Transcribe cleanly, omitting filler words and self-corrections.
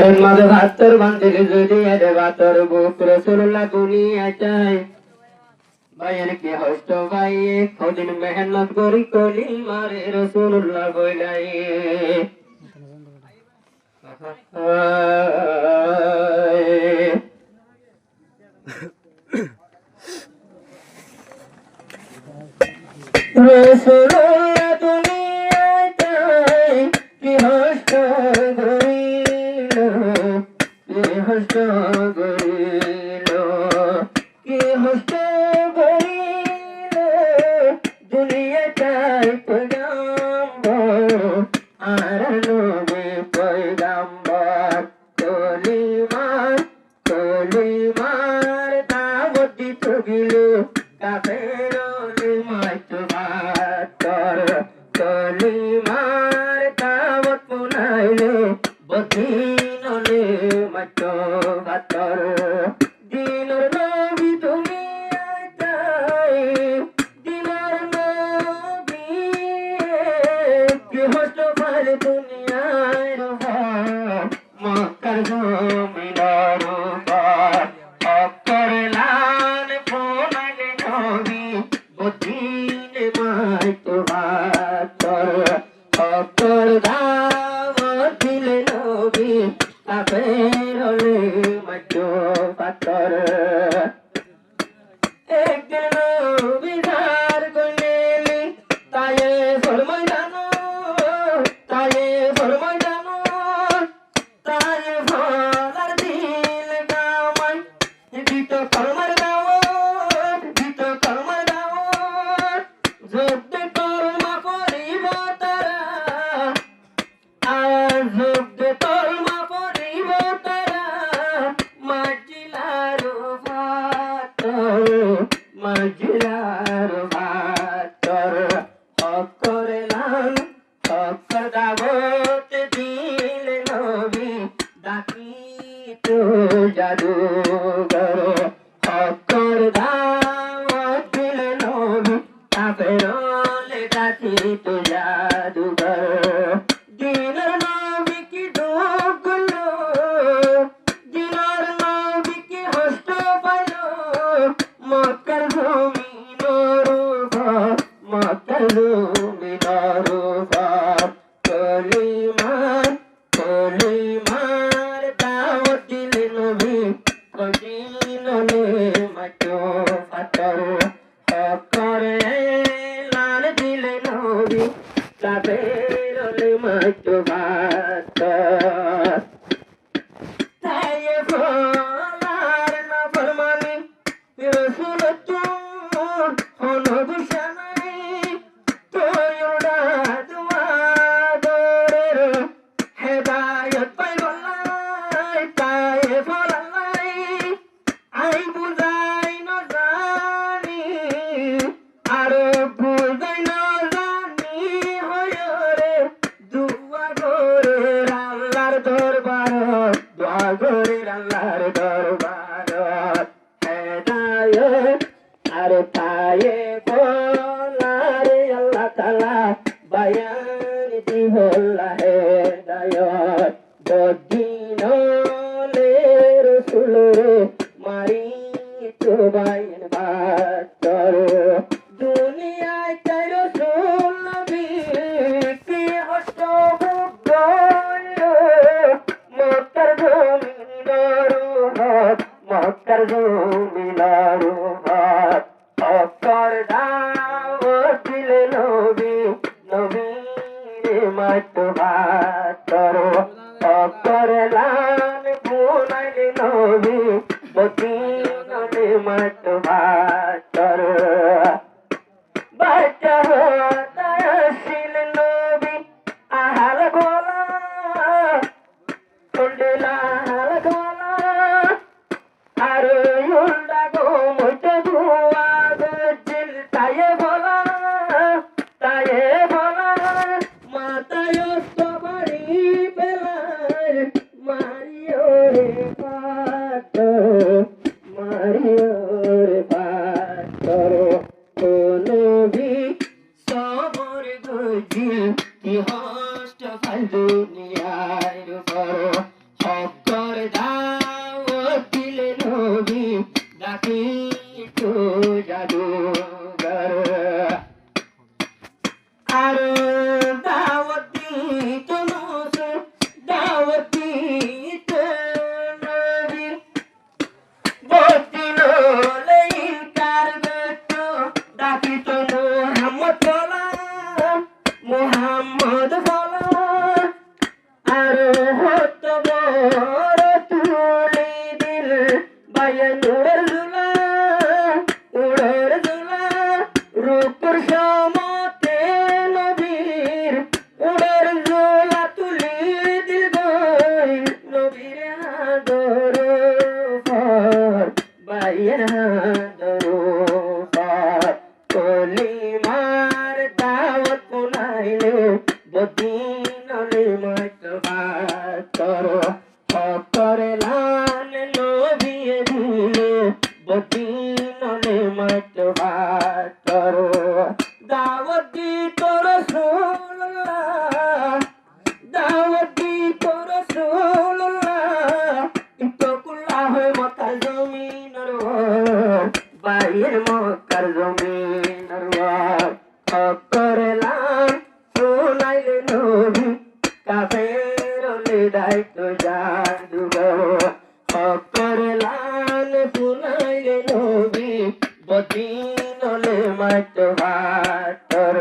মাঝে ভাতর বান্ধিল যদি এর ভাতর বুক রসুল্লাহ দুনিয়ায় চাই ভাইয়ের কি হস্ত ভাই কদিন মেহনত করি কলিল মারে রসুল্লাহ বইলাই রসুল্লাহ দুনিয়ায় চাই কি হস্ত গরিল কি হস্ত গরিল কি হস্ত গরিল দুনিয়া চাই পয়গাম্বর আর নবী পয়গাম্বর কলিমার দাওয়াত দিত গিল কাফের কলিমার দাওয়াত মুনাইলে বদিনলে মাটো বাতর দিনের নবী দুনিয়ায় চাই দিনের নবী কি হস্ত ভাই দুনিয়ায় রবা মক্কার জমিনার রবা অক্কর লাল ফোনাইলে নবী বদিনে মাটো অক্কর দাওয়াত দিলে নবী কাফের হলে মাটো পাথর একদিন নবী ধার গলেলি তায়ে ফরমাই জানো তায়ে ফরমাই জানো তায়ে ফলার দিল গামাই দিত কলমার দাওয়াত দিত কলমার দাওয়াত যুদ্ধে কলমা করিব তারা আর যুদ্ধে কলমা করিব তারা মাজিলার ভাতর অক্কর লাল অক্কর দাওয়াত দিলে নবী ডাকিত জাদুঘর অক্কর দাওয়াত দিলে নবী কাফের হলে ডাকিত জাদুঘর দিনের নবী কি ঢুকল দিনের নবী কি হস্ত পাইল মক্কার জমিনের উপর মক্কার জমিনের উপর কলিমার দাওয়াত দিলে নবী কদিনলে মাটো পাথর অক্কর লাল দিলে নবী কাফের হলে মাটো পাথর তায়ে ফলার না ফরমানি রসুল তোর অনুগুশানাই তোয়ুরা দুয়াদরের হেদায়ত পাই বলাই তায়ে ফলাই আই বুঝাই ন জানি আর বুঝাই ন জানি হয়রে দুয়া গোরের আল্লাহর দরবার দুয়া গোরের আল্লাহর দরবার হেদায়ত আর পায়ে বলারে আল্লাহ তাআলা বায়ান দিহল্লা হেদায়ত বদিনলে রসুল মারি তো বাইন বাতর দুনিয়ায় চাই রসুল নবী কি হস্ত মক্কার জমিনের হাত মক্কার জমিনের হাত অক্কর দাওয়াত দিলে নবী নবীরে মাটো পাথর অক্কর লাল ফোনাইলে নবী বদিনলে মাটো পাথর বাচ্চা হতায় আসিল নবী আহাল গোলা উল্ডেলা হাল গোলা আর উল্ডা গো মইতে ধোয়া গজিল তায়ে বলা মাথায় সবারি বেলার মারিও রে পাত তো জাদুঘর আর দাওয়াতি তো নসর দাওয়াতি তো নবীর বদিন লেইন কারগত ডাকি তো মোহাম্মদ সালাম মোহাম্মদ সালাম আর হত বড় তুলি দিল বায়ানুর জুলা উড়র জুলা রূপর সমতে নবীর উড়র জুলা তুলি দিল গই নবীর আদর ফর বায়ার আদর ফর কলিমার দাওয়াত নাইলে বদিনলে মতবাত করো করে লাল নবী দিলে বদিনলে মতবাত করো দাওয়াত দি তো রাসূলুল্লাহ দাওয়াত দি তো রাসূলুল্লাহ ইত্তাকুল্লাহ মক্কার জমিনের ওয়ার বাইর মক্কার জমিনের ওয়ার করলাম শুনাইলে নবী কাফের দায়িত্ব জাদুঘর করলাম শুনাইলে নবী বদিনলে মাত হাতর